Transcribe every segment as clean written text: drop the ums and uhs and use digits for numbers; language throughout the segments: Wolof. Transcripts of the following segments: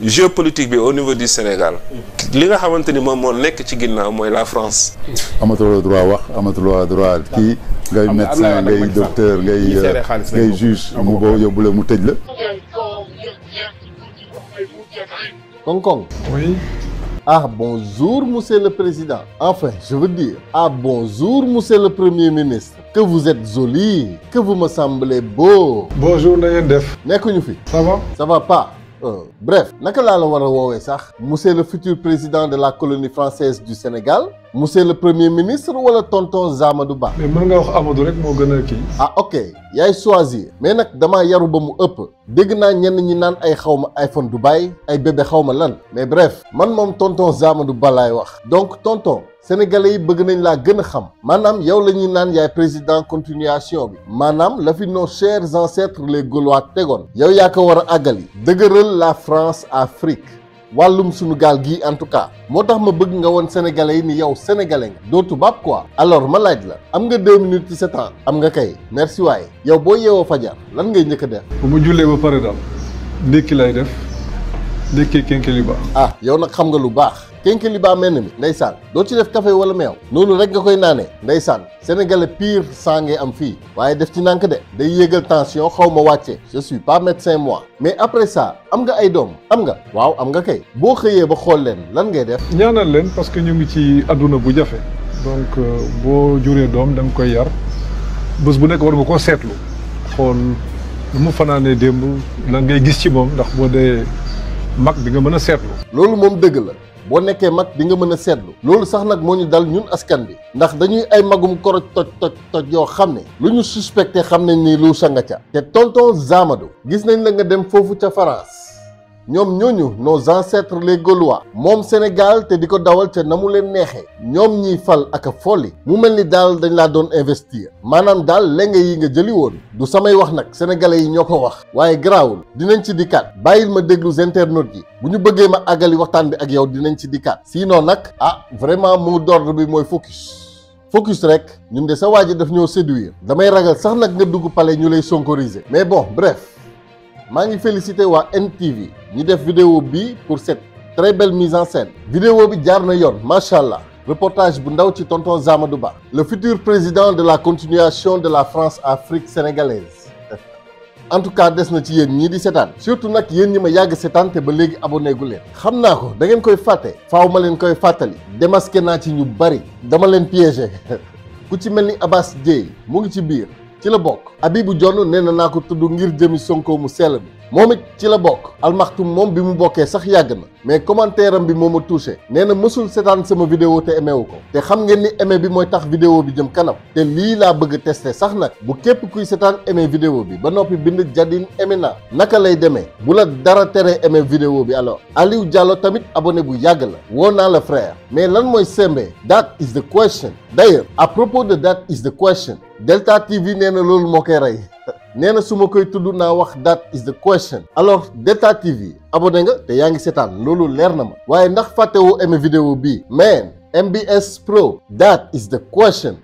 géopolitique bi au niveau du Sénégal li nga xamante ni moom moo nekk ci ginnaaw mooy la France. amatuloo droit wax amatuloo droit kii ngay médecin ngay docteur ngay juge mu boo yóbbule mu tëj la. Kong. Oui. Ah bonjour monsieur le président. Enfin, je veux dire, ah bonjour monsieur le premier ministre. Que vous êtes joli, que vous me semblez beau. Bonjour na ngeen def. nekkuñu fi. Ça va. Ça va pas. Bref, naka laa la war a woowee sax. Monsieur le futur président de la colonie française du Sénégal. Monsieur le premier ministre wala tonton Amadou Ba. mais mën nga wax Amadou rek moo gën a kii. ah ok yaay choisir mais nag damaa yaru ba mu ëpp dégg naa ñenn ñi naan ay xawma iPhone Dubaï ay bébé xawma lan mais bref man moom tonton Amadou Ba laay wax donc tonton sénégalais yi bëgg nañ laa gën a xam maanaam yow la ñuy naan yaay président continuation bi maanaam la fi nos chers ancêtres les Gaulois tegoon yow yaa ko war a àggali dëgëral la France Afrique wàllum sunu gaal gii en tout cas moo tax ma bëgg nga woon sénégalais yi ni yow sénégalais nga doo tubaab quoi alors ma laaj la am nga 2 minutes ci 7 ans am nga kay merci waaye yow boo yeewoo fajar lan ngay njëkk a def. bu ma jullee ba pare daal ndékki lay def ndékki kenkeliba. ah yow nag xam nga lu baax kenkeliba mel mi ndeysaan doo ci def café wala meew noonu rek nga koy naanee ndeysaan sénégalais pire saa ngay am fii waaye def ci nànk de day yéegal tension xaw ma wàcce je suis pas médecin moi mais après ça am nga ay doom am nga waaw am nga kay boo xëyee ba xool leen lan ngay def. ñaanal leen parce que ñu ngi ci àdduna bu jafe donc boo juree doom da nga koy yar bés bu nekk war nga koo seetlu xool nu mu fanaanee démb lan ngay gis ci moom ndax boo dee mag di nga mën a seetlu. loolu moom dëgg la. boo nekkee mag di nga mën a seetlu loolu sax nag moo ñu dal ñun askan bi ndax dañuy ay magum koroj toj yoo xam ne lu ñu suspecté xam nañ ni lu sanga ca te tonton Amadou gis nañ la nga dem foofu ca France ñoom ñooñu nos ancêtres les Gaulois moom Sénégal te di ko dawal ca na mu leen neexee ñoom ñiy fal ak a folli mu mel ni daal dañ laa doon investir maanaam daal lenge yi nga jëli woon du samay wax nag sénégalais yi ñoo ko wax waaye garaawul dinañ ci dikkaat bàyyil ma déglu internautes yi bu ñu bëggee ma àggali waxtaan bi ak yow dinañ ci dikkaat sinon nag vraiment mot d'ordre bi mooy focus rek ñun de sa waa ji daf ñoo séduire damay ragal sax nag nga dugg palais ñu lay sonkoriser mais bon bref maa ngi félicité waa NTV ñi def vidéo bi pour cette très belle mise en scène vidéo bi jaar na yoon macha allah reportage bu ndaw ci tonton Amadou Ba le futur président de la continuation de la France Afrique sénégalaise en tout cas des na ci yéen ñii di seetaan surtout nag yéen ñi ma yàgg seetaan te ba léegi abonné gu leen xam naa ko da ngeen koy fàtte faaw ma leen koy fàttali démasqué naa ci ñu bari dama leen piégé ku ci mel ni Abbas Dieye mu ngi ci biir ci la bokk Abibou Dione nee na naa ko tudd ngir jëmi Sonko mu sell bi moom it ci la bokk almaxtum moom bi mu bokkee sax yàgg na mais commentaire am bi moo ma touché nee na mësul seetaan sama vidéo te aimé wu ko te xam ngeen ni aimé bi mooy tax vidéo bi jëm kanam te lii laa bëgg a testé sax nag bu képp kuy seetaan aimé vidéo bi ba noppi bind Diadine aimé naa naka lay demee bu la dara teree aimé vidéo bi alors Aliou Diallo tamit abonné bu yàgg la woo naa la frère mais lan mooy sembe that is the question d'ailleurs à propos de that is the question Delta TV nee na loolu moo koy rey nee na su ma koy tudd naa wax that is the question alors Delta TV abonné nga te yaa ngi seetaan loolu leer na ma waaye ndax fàttewoo aimé vidéo bii man MBS Pro that is the question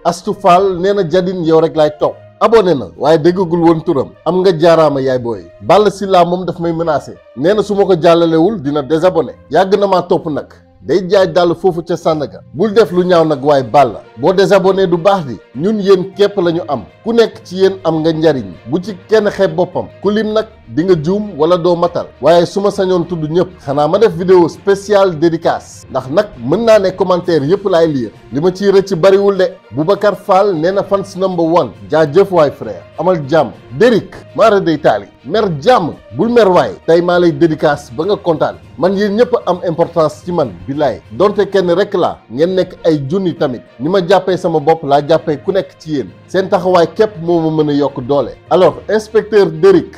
Astou Fall nee na Diadine yow rek laay topp abonné na waaye déggagul woon turam am nga jaaraama yaay booy Balla Sylla moom daf may menacé nee na su ma ko jàllalewul dina désabonné yàgg na maa topp nag day jaay dàll foofu ca Sandaga bul def lu ñaaw nag waaye Balla boo désabonné du baax di ñun yéen képp la ñu am ku nekk ci yéen am nga njariñ bu ci kenn xeeb boppam ku lim nag di nga juum wala doo matal waaye su ma sañoon tudd ñëpp xanaa ma def vidéo spéciale dédicace ndax nag mën naa ne commentaire yëpp laay lire li ma ciy rëcc bariwul de Boubacar Fall nee na fans number 1 jaajëf waay frère amal jàmm Dérick maara day taali mer jàmm bul mer waay tey maa lay dédicace ba nga kontaan man yéen ñëpp am importance ci man billaay donte kenn rek laa ngeen nekk ay junni tamit ni ma jàppee sama bopp laa jàppee ku nekk ci yéen seen taxawaay képp moo ma mën a yokk doole alors inspecteur Dérick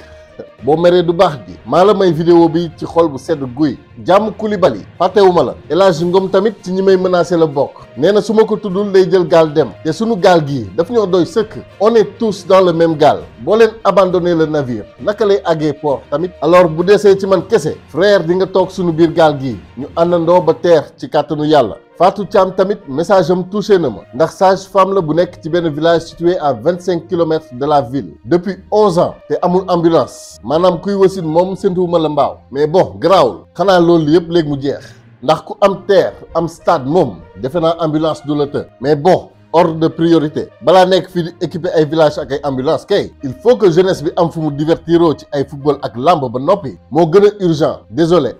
boo meree du baax ji maa la may vidéo bi ci xol bu sedd guy jàmm Coulibaly fàttewuma la El Hadj Ngom tamit ci ñi may menacé la bokk nee na su ma ko tuddul day jël gaal dem te sunu gaal gii daf ñoo doy sëkk on est tous dans le même gaal boo leen abandonné le navire naka lay àggee port tamit alors bu desee ci man kese frère di nga toog sunu biir gaal gii ñu àndandoo ba teer ci kàttanu yàlla Fatou Thiam tamit message am touché na ma ndax sage-femme la bu nekk ci benn village situé à 25 kilomètres de la ville depuis 11 ans te amul ambulance maanaam kuy wasin moom séntuwuma la mbaaw mais bon garaawul xanaa loolu yëpp léegi mu jeex ndax ku am terre am stade moom defe naa ambulance du la të mais bon ordre de priorité balaa nekk fii di équiper ay village ak ay ambulance kay il faut que jeunesse bi am fu mu divertiroo ci ay football ak lamb ba noppi moo gën a urgent désolé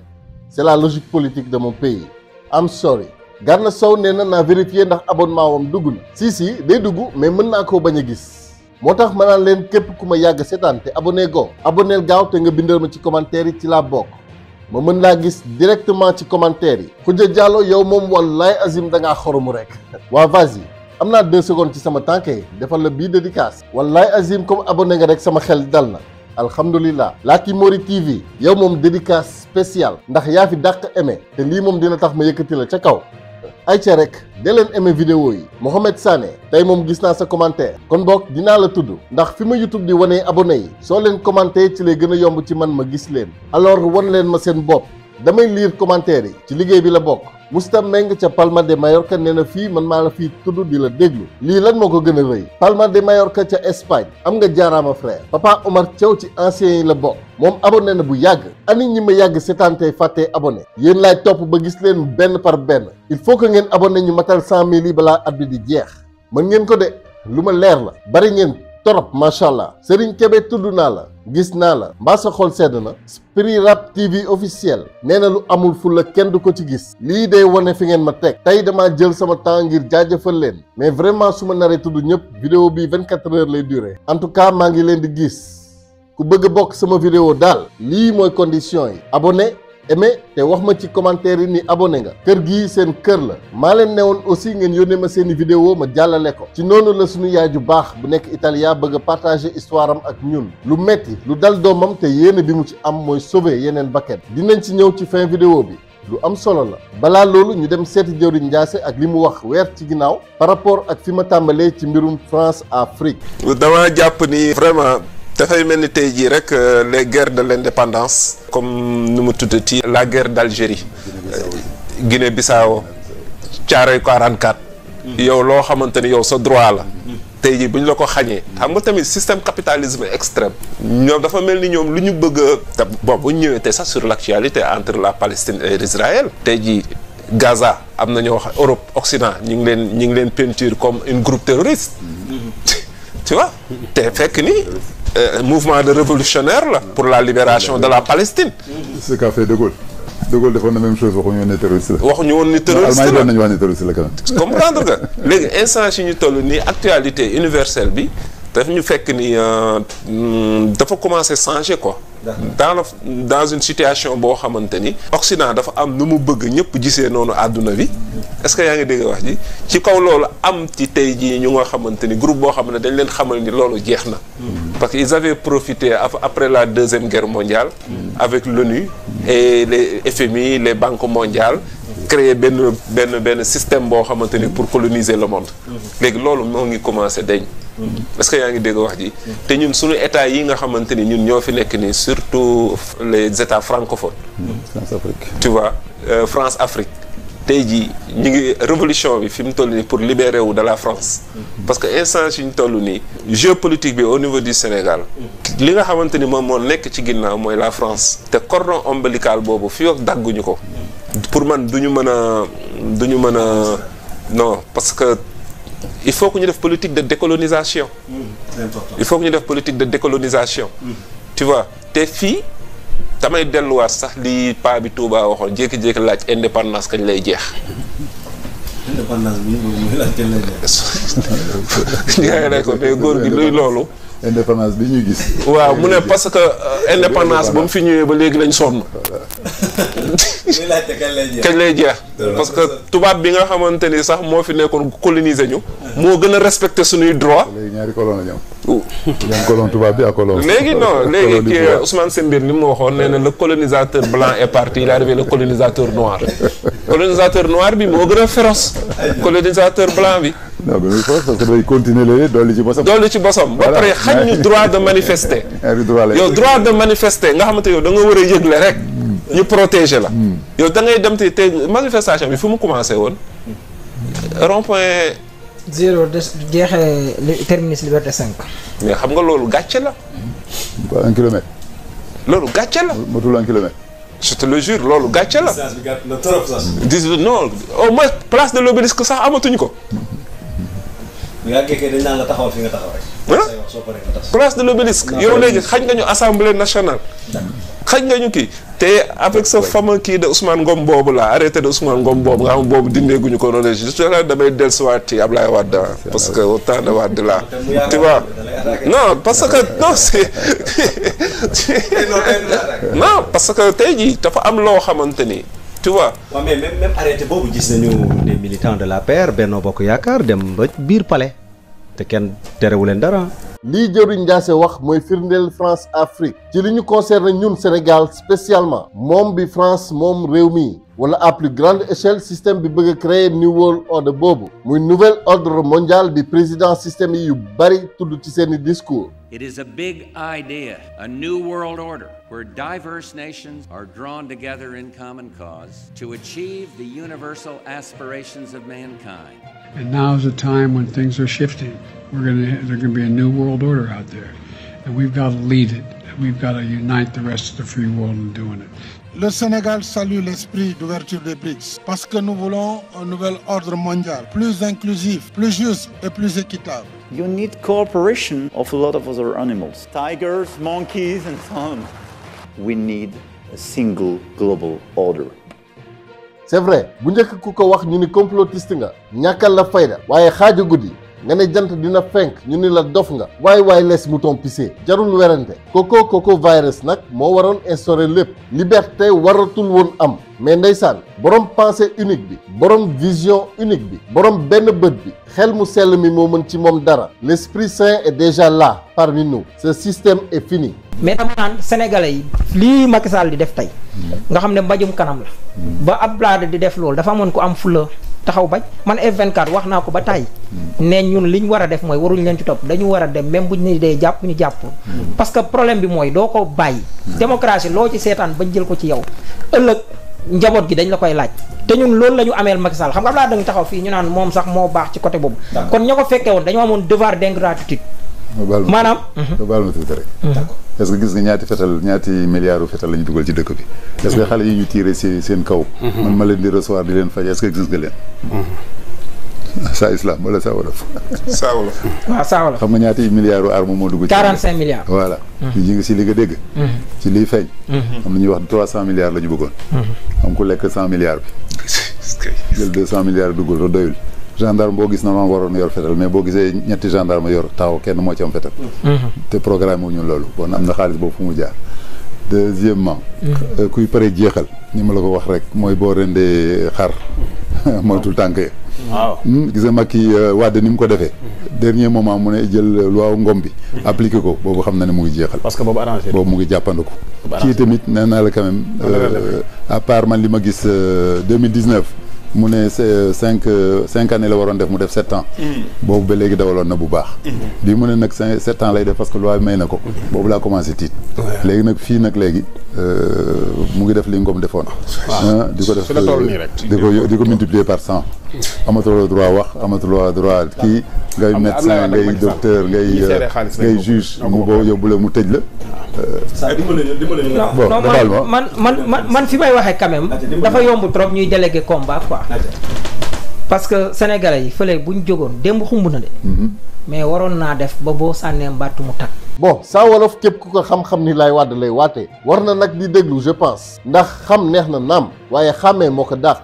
c'est la logique politique de mon pays I'm sorry. Gana Sow nee na naa vérifier ndax abonnement wam dugg na si day dugg mais mën naa koo bañ a gis moo tax ma naan leen képp ku ma yàgg seetaan te abonné go abonneel gaaw te nga bindal ma ci commentaire yi ci laa bokk ma mën laa gis directement ci commentaire yi Khoudia Diallo yow moom wallaay azim da ngaa xoromu rek waa vas-y am naa 2 secondes ci sama tànke defal la bii dédicace wallaay azim comme abonné nga rek sama xel dal na alhamdulilah Laati Mori TV yow moom dédicace spécial ndax yaa fi dàq aimé te lii moom dina tax ma yëkkati la ca kaw ayca rek de leen aimé vidéo yi Mohamed Sané tey moom gis naa sa commentaire kon boog dinaa la tudd ndax fi ma YouTube di wanee abonné yi soo leen commenté ci lay gën a yomb ci man ma gis leen alors wan leen ma seen bopp damay lire commentaire yi ci liggéey bi la bokk Moustapha Meng ca Palma de Mallorca nee na fii man maa la fii tudd di la déglu lii lan moo ko gën a rëy Palma de Mallorca ca Espagne am nga jaaraama frère Papa Omar Thiaw ci anciens yi la bokk moom abonné na bu yàgg ani ñi ma yàgg seetaante fàttee abonné yéen laay topp ba gis leen benn par benn il faut que ngeen abonné ñu matal 100 000 yi balaa at bi di jeex mën ngeen ko de lu ma leer la bari ngeen torop macha allah Serigne Kébé tudd naa la gis naa la mbaa sa xol sedd na Spirit Rap TV officiel nee na lu amul fulla kenn du ko ci gis lii day wane fi ngeen ma teg tey damaa jël sama temps ngir jaajëfal leen mais vraiment su ma naree tudd ñëpp vidéo bi 24 heures lay durer en tout cas maa ngi leen di gis ku bëgg a bokk sama vidéo daal lii mooy condition yi abonné aimé te wax ma ci commentaire yi ni abonné nga kër gii seen kër la maa leen newoon aussi ngeen yónnee ma seeni vidéo ma jàllale ko ci noonu la suñu yaay ju baax bu nekk Italia bëgg a partager histoire am ak ñun lu metti lu dal doomam te yéene bi mu ci am mooy sauver yeneen bakkan dinañ ci ñëw ci fin vidéo bi lu am solo la balaa loolu ñu dem seeti Dieuwrigne Ndiasse ak li mu wax weer ci ginnaaw par rapport ak fi ma tàmbalee ci mbirum France Afrique dama jàpp ni vraiment dafay mel ni tey jii rek les guerres de l'indépendance comme nu mu tuddati la guerre d'Algérie Guinée-Bissau Thiaroye 44 yow loo xamante ni yow sa droit la tey jii bu ñu la ko xañee xam nga tamit système capitalisme extrême ñoom dafa mel ni ñoom lu ñu bëgg a bon bu ñu ñëwee tey sax sur l'actualité entre la Palestine et Israël tey jii Gaza am na ñoo xam Europe Occident ñu ngi leen peinture comme une groupe terroriste tu vois te fekk ni mouvement de révolutionnaire là pour la libération de la Palestine. ce qu'a fait De Gaulle. De Gaulle defoon na même chose waxuñu woon ne terroriste la. waxuñu woon ni terroriste la Allemagne doon nañu wax ne terroriste la quand même. comprendre nga léegi instant yi ñu toll nii actualité universelle bi daf ñu fekk ni dafa commencer changer quoi. dans une situation boo xamante ni Occident dafa am nu mu bëgg ñëpp gisee noonu àdduna bi est-ce que yaa ngi dégg wax ji ci kaw loolu am ci tey jii ñu nga xamante ni groupe boo xam ne dañ leen xamal ni loolu jeex na parce que ils avaient profité après la deuxième guerre mondiale avec l'ONU et les FMI les banques mondiales créer benn système boo xamante ni pour coloniser le monde léegi loolu moo ngi commencé dañ est-ce que yaa ngi dégg wax ji te ñun suñu état yi nga xamante ni ñun ñoo fi nekk nii surtout les états francophones France-Afrique tu vois France-Afrique tey jii ñu ngi révolution bi fi mu toll nii pour libérer wu de la France parce que instant yi ñu toll nii géopolitique bi au niveau du Sénégal li nga xamante ni moom moo nekk ci ginnaaw mooy la France te cordon ombilical boobu fii ak dagguñu ko pour man duñu mën a non parce que il faut que ñu def politique de décolonisation il faut que ñu def politique de décolonisation tu vois te fii damay delluwaat sax li paa bi Touba waxoon jékki-jékki laaj indépendance kañ lay jeex indépendance bi mooy laaj kañ lay jeex yaa ngi ko mais góor gi luy loolu indépendance bi ñuy gis waaw mu ne parce que indépendance ba mu fi ñëwee ba léegi lañ sonn kañ lay jeex parce que tubaab bi nga xamante ni sax moo fi nekkoon coloniser ñu moo gën a respecter suñuy droit léegi ñaari colon la ñu am colon tubaab bi ak colon léegi non léegi kii Ousmane Sembène li mu waxoon nee na le colonisateur blanc est parti il est arrivé le colonisateur noir colonisateur noir bi moo gën a féroce colonisateur blanc bi non mais parce que day continuer léegi dolli ci bosam ba pare xañ ñu droit de manifester yow droit de manifester nga xamante yow da nga war a yëgle rek ñu protéger la. yow da ngay dem te manifestation bi fu mu commencé woon. rond-point. 0 de jeexee terminus Liberté 5. mais xam nga loolu gàcce la. quoi 1 kilomètre. loolu gàcce la. motul 1 kilomètre. je te le jure loolu gàcce la. distance bi gàtt na trop sax. non au moins place de l'obélisque sax amatuñ ko. bu yàggee kay dañ naan la taxawal fi nga taxaw rek. soo paree nga tas. place de l'obélisque yow léegi xañ nga ñu assemblée nationale. xañ nga ñu kii te avec ce fameux kii de Ousmane Ngom boobu la arrêté de Ousmane Ngom boobu nga xam boobu dindeeguñu ko noonu juste là damay dellusiwaat ci Ablaye Wade parce que au temps de Wade là tu vois non parce que non c'est non parce que tey jii dafa am loo xamante ni tu vois. waaw mais même arrêté boobu gis nañu des militants de l'APR Benno Bokk Yaakaar dem ba biir palais te kenn terewu leen dara. lii Dieuwrigne Ndiasse wax mooy firndeel France Afrique ci li ñu concerne ñun Sénégal spécialement moom bi France moom réew mi wala à plus grande échelle système bi bëgg a créer New World Order boobu muy nouvel ordre mondial bi président système yi yu bari tudd ci seeni discours. It is a big idea, a new world order where diverse nations are drawn together in common cause to achieve the universal aspirations of mankind. And now is a time when things are shifting. There's going to be a new world order out there. And we've got to lead it. And we've got to unite the rest of the free world in doing it. Le Sénégal salue l'esprit d'ouverture des BRICS parce que nous voulons un nouvel ordre mondial, plus inclusif, plus juste et plus équitable. You need cooperation of a lot of other animals. Tigers, monkeys, and so on. We need a single global order. C'est vrai bu njëkk ku ko wax ñu ni complotiste nga ñàkkal la fayda waaye xaaju guddi nga ne jant dina fenk ñu ni la dof nga waay les moutons pissés jarul werante koko virus nag moo waroon instaurer lépp liberté waratul woon am mais ndeysaan borom pensée unique bi borom vision unique bi borom benn bët bi xel mu sell mi moo mën ci moom dara l'esprit saint est déjà là parmi nous ce système est fini. mais dama naan sénégalais yi lii Macky Sall di def tey nga xam ne mbajum kanam la ba Abdoulaye di def loolu dafa amoon ko am fula taxaw bañ man F24 wax naa ko ba tey ne ñun li ñu war a def mooy waruñu leen ci topp dañu war a dem même bu ñu dee jàpp ñu jàpp parce que problème bi mooy doo ko bàyyi démocratie loo ci seetaan bañ jël ko ci yow ëllëg njaboot gi dañ la koy laaj te ñun loolu la ñu ameel Macky Sall xam nga Abdoulaye dañu taxaw fii ñu naan moom sax moo baax ci côté boobu kon ña ko fekkee woon dañoo amoon devoir d'ingratitude maanaam baal ma tuuti rek est-ce que gis nga ñaati milliards fetal la ñu dugal ci dëkk bi est-ce que xale yi ñu tiire si seen kaw man ma leen di recevoir di leen faj est-ce que gis nga leen saa islam wala saa wolof saa wolof waaw saa wolof xam nga ñaati milliards arme moo dugg ci 45 milliards voilà ji nga si li nga dégg ci liy feeñ am na ñuy wax 300 milliards la ñu bëggoon am ku lekk 100 milliards bi jël 200 milliards dugal to doyul gendarme boo gis na ma waroon yor fetal mais boo gisee ñetti gendarme yor taw kenn moo ci am fetal te programme wu ñu loolu bon am na xaalis boobu fu mu jaar deuxièmement kuy pare jeexal ni ma la ko wax rek mooy boo rendee xar moytul tànk yi waaw gis nga Macky Wade ni mu ko defee dernier moment mu ne jël loi ngom bi appliqué ko boobu xam na ne mu ngi jeexal parce que boobu arrangé boobu mu ngi jàppandiku kii tamit nee naa la quand même à part man li ma gis 2019 mu ne cinq années la waroon def mu def 7 ans boobu ba léegi dawaloon na bu baax bii mu ne nag 7 ans lay def parce que loi may na ko boobu laa commencé tiit léegi nag fii nag léegi mu ngi def li Ngom defoon di ko def di ko multiplier par 100 amatuloo droit wax amatuloo droit kii ngay médecin ngay docteur ngay juge mu boo yóbbu la mu tëj la man fi may waxee quand même dafa yomb trop ñuy délégué combat quoi parce que sénégalais yi fële bu ñu jógoon démb xumb na de mais waroon naa def ba boo sànnee mbattu mu tag bon saa wolof képp ku ko xam-xam ni lay wàdd lay waatee war na nag di déglu je pense ndax xam neex na naam waaye xàmmee moo ko dàq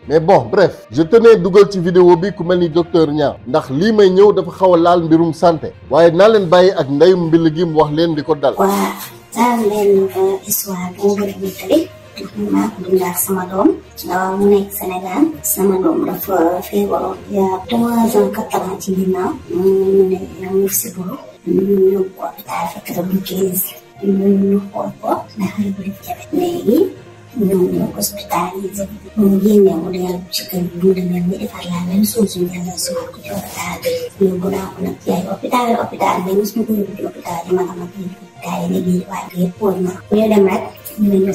mais bon bref je tenais dugal ci vidéo bi ku mel ni docteur Niang ndax lii may ñëw dafa xaw a laal mbirum santé waaye naa leen bàyyi ak ndeyum mbill gi mu wax leen di ko dal waa saa leen histoire bu mu bëgg tali maa ko dundaat sama doom mu nekk Sénégal sama doom dafa feebaroon il y a 3 ans 4 ans ci ginnaaw mu ne mu si buru ñu yóbbu ko hôpital fekk na du 15 ñu xool ko ndax xale bu def jabet léegi ñoo hospitalisé mu génne mu dellu ci kër bi mu demee ñu defar la même chose ñu dellu si ko ci hôpital bi yóbbu naa ko nag yaay hôpital mais mos ma ko yóbbu ci hôpital yi ma nga mag yi hôpital yi léegi waaye yëpp woon na ñu dem rek ñu ne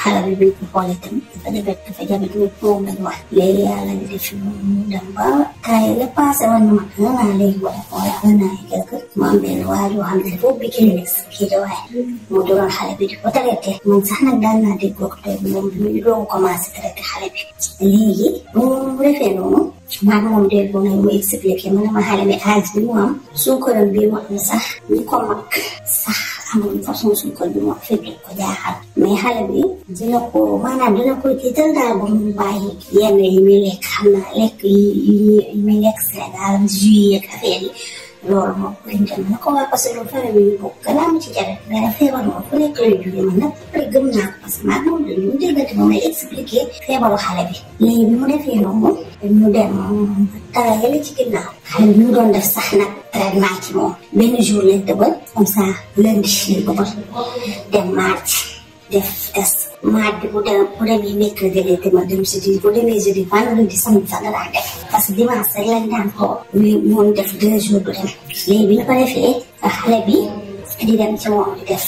xale bi biñ ko xoolee tamit dafa jabet ñu moom lañ wax léegi yàlla di def mu dem ba kaay la passé woon na mag nga naa léegi wala un an et quelque mu am benn waajoo xam ne foofu bi clinique kii da waaye mu doon xale bi di ko traité man sax nag daal naa dégg docteur bi moom bi mu doon commencé traité xale bi léegi mu defee noonu maa moom dégg ko nag mu expliqué ma ne ma xale bi âge bi mu am suukaram bi mu am sax ñu ko mag sax amul façon suukar bi mu fekk ko jaaxal mais xale bi dina ko maanaam dina ko tiital daal ba mu bàyyi yenn yi muy lekk xam naa lekk yi muy lekk Sénégal jus ak affaire yi loolu moom ko indi na ko waa parce que loolu fere bi bokk gannaaw ma ci jabet mais feebar moom fu nekk lay jógee man nag après gëm naa ko parce que maa moom dañu déggante moom may expliqué feebaru xale bi léegi bi mu defee noonu ñu dem dara yële ci ginnaaw xale bi ñu doon def sax nag traitement ci moom benn jour lañ tëbal comme ça lundi lañ ko bal dem mardi def test mardi bu demee mercredi lay demal dem jeudi bu demee jeudi vendredi samedi sax da daan def parce que dimanche rek lañ daan ko moom def 2 jours du dem léegi bi ñu ko defee xale bi di dem ci moom di def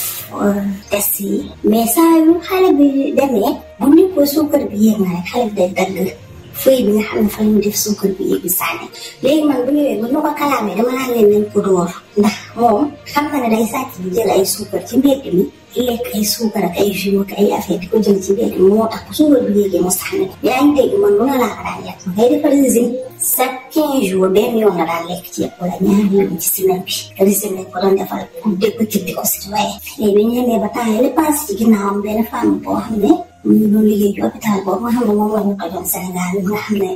test yi mais saa yu xale bi demee bu ñu ko suukar bi yéeg na rek xale bi day dagg feuille bi nga xam ne fa ñu def suukar bi yéeg bi sànni léegi man bu ñëwee bu ñu ko kalaamee dama naan leen nañ ko dóor ndax moom xam na ne day sàcc di jël ay suukar ci mbedd mi lekk ay suukar ak ay jus ak ay affaire di ko jël ci mbedd mi moo tax bu suukar bi yéegee mu sànni yaa ngi dégg man lu na laa ko daan lekk ma ngay defar régime chaque 15 jours benn yoon la daan lekk ci yëpp wala ñaari yoon ci semaine bi régime lañ ko doon defal pour dégg ci di ko si waaye léegi bi ñu demee ba temps yële passe ci ginnaawam benn femme boo xam ne ñu doon liggéey ci hôpital boobu nga xam ne moom la ñu tojoon Sénégal nga xam ne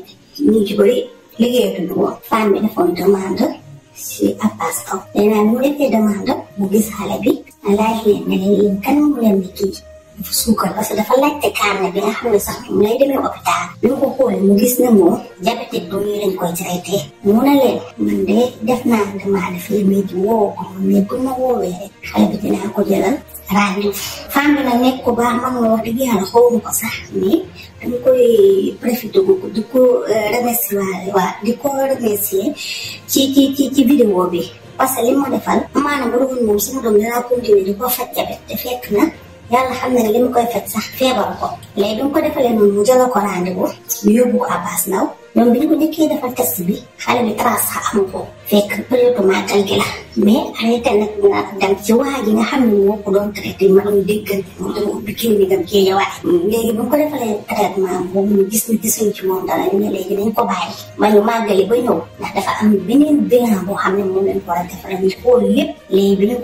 ñu ci bëri liggéeyatuñu woon femme bi defoon demande si Abbas kaw léegi nag mu defee demande mu gis xale bi laaj leen ne leen kan mu leen di kii dafa suukar parce que dafa laajte carnet bi nga xam ne sax mu lay demee hôpital bi mu ko xoolee mu gis ne moom diabétique bu ñuy lañ koy traité mu ne leen man de def naa demande fii mais di woo ko mais bu ma woowee rek xale bi dinaa ko jëlal rendez-vous femme bi nag nekk ko baax man ma wax dëgg yàlla xawma ko sax mais dama koy profité di ko remercier di ko remercier ci vidéo bi parce que li ma defal maanaam bu dul moom sama doom dinaa continuer di ko faj jabet te fekk na yàlla xam na ne li mu koy faj sax feebar ko léegi bi mu ko defalee noonu mu jëla ko rendez-vous ñu yóbbu ko Abbas Ndaw ñoom bi ñu ko njëkkee defal test bi xale bi trace sax amu ko fekk période màggal gi la mais arrêté nag nga dem ci waa ji nga xam ne moo ko doon traité ma doon déggante moom dama ubbi kii bi dem kii yawaat léegi bu ñu ko defalee traitement boobu ñu gis ni gisuñ ci moom dara ñu ne léegi dañ ko bàyyi ba ñu màggali ba ñëw ndax dafa am beneen bilan boo xam ne moom lañ ko war a defaral ñu xool lépp léegi bi ñu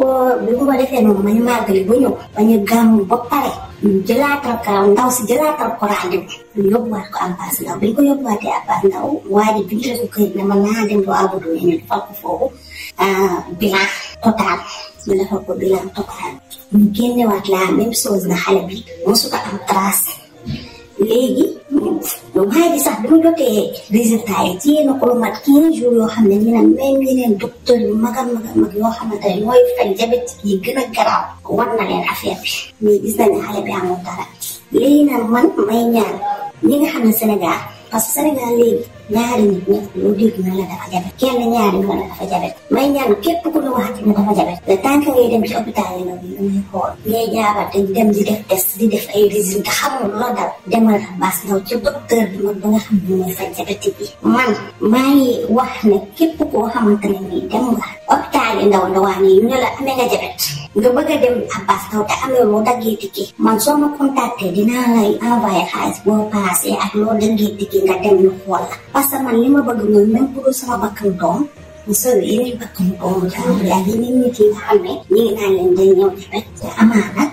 ko defee noonu ba ñu màggali ba ñëw ba ñu gàmm ba pare ñu jëlaatal ko ndaw si jëlaatal ko rendez-vous ñu yóbbuwaat ko Abbas Ndaw bi ñu ko yóbbuwaatee Abbas Ndaw waa ji bindal ko këyit ne man naa dem do abudu ñu defal ko foofu bilan total ñu defal ko bilan total ñu génnewaat la même chose na xale bi mosu ko am trace léegi waa ji sax bi mu jotee résultat yi ci yéen ko lu mat 15 jours yoo xam ne ñu ne même yeneen docteur yu mag yoo xamante ne mooy faj diabétique yi gën a garaaw war na leen affaire bi mais gis nañ ne xale bi amul dara léegi nag man may ñaan ñi nga xam ne Sénégal parce que Sénégal léegi ñaari nit ñi loo dégg na la dafa jabet kenn ñaari nga la dafa jabet may ñaan képp ku ñu waxati ne dafa jabet le temps que ngay dem ci hôpital yi nag ngay xool ngay jaabate dem di def test di def ay régime te xamul loo dal demal Abbas Ndaw ci docteur bi mag ba nga xam ne mooy faj diabétique bi man maa ngi wax ne képp koo xamante ne nii dem nga hôpital yi ndawaan yi ñu ne la amee nga jabet nga bëgg a dem Abbas Ndaw te amee loo daggee ticket man soo ma contacté dinaa lay envoyé xaalis boo passé ak loo daggee ticket nga dem ñu xool la parce que man li ma bëgg mooy même pour sama bakkan doom mu sori yeneen bakkan doomu jàmbur yaa yeneen nit yi nga xam ne ñu ngi naan leen day ñëw di faj te amaana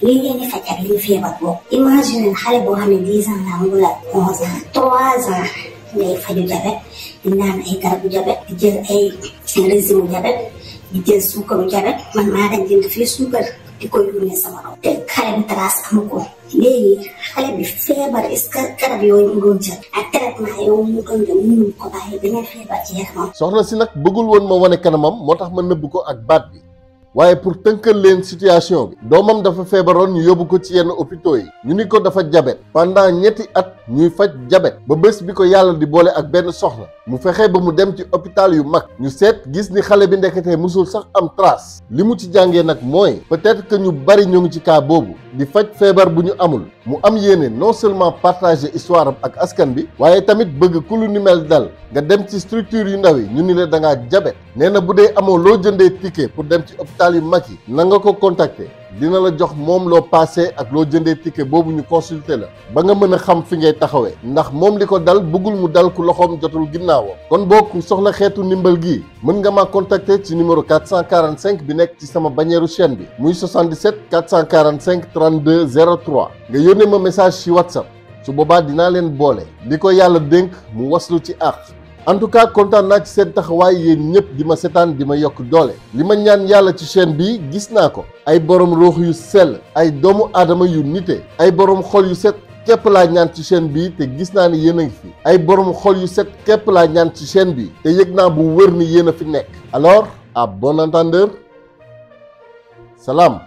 lii leen di faj ak lii feebar boobu imagine xale boo xam ne 10 ans la wala 11 ans 3 ans ngay faju jabet di naan ay garabu jabet di jël ay régime jabet di jël suukaru jabet man maa dañ jënd fii suukar di ko yónnee sama doom te xale bi trace amu ko léegi xale bi feebar est-ce que garab yooyu mu doon jël ak traitement yooyu mu doon jël mënul ko bàyyi beneen feebar ci yaramam. soxna si nag bëggul woon ma wane kanamam moo tax ma nëbb ko ak baat bi waaye pour tënkal leen situation bi doomam dafa feebaroon ñu yóbbu ko ci yenn hôpitaux yi ñu ni ko dafa jabet pendant ñetti at ñuy faj jabet ba bés bi ko yàlla di boole ak benn soxna mu fexe ba mu dem ci hôpital yu mag ñu seet gis ni xale bi ndekete musul sax am trace li mu ci jàngee nag mooy peut-être que ñu bari ñu ngi ci cas boobu di faj feebar bu ñu amul mu am yéene non seulement partager histoire am ak askan bi waaye tamit bëgg ku lu ni mel dal nga dem ci structure yu ndaw yi ñu ni la da ngaa jabet nee na bu dee amoo loo jëndee ticket pour dem ci hôpital yu mag yi na nga ko contacter dina la jox moom loo passé ak loo jëndee ticket boobu ñu consulter la ba nga mën a xam fi ngay taxawee ndax moom li ko dal bëggul mu dal ku loxoom jotul ginnaawam kon bokk soxla xeetu ndimbal gii mën nga ma contacter ci numéro 445 bi nekk ci sama bannière chaîne bi muy 77 445 32 03 nga yónnee ma message ci WhatsApp su boobaa dinaa leen boole di ko yàlla dénk mu waslu ci àq en tout cas kontaan naa ci seen taxawaay yéen ñëpp di ma setaan di ma yokk doole li ma ñaan yàlla ci chaîne bi gis naa ko ay borom ruux yu sell ay doomu aadama yu nite ay borom xol yu set képp laa ñaan ci chaîne bi te gis naa ni yéen a ngi fi ay borom xol yu set képp laa ñaan ci chaîne bi te yëg naa bu wër ni yéen a fi nekk alors à bon entendeur salaam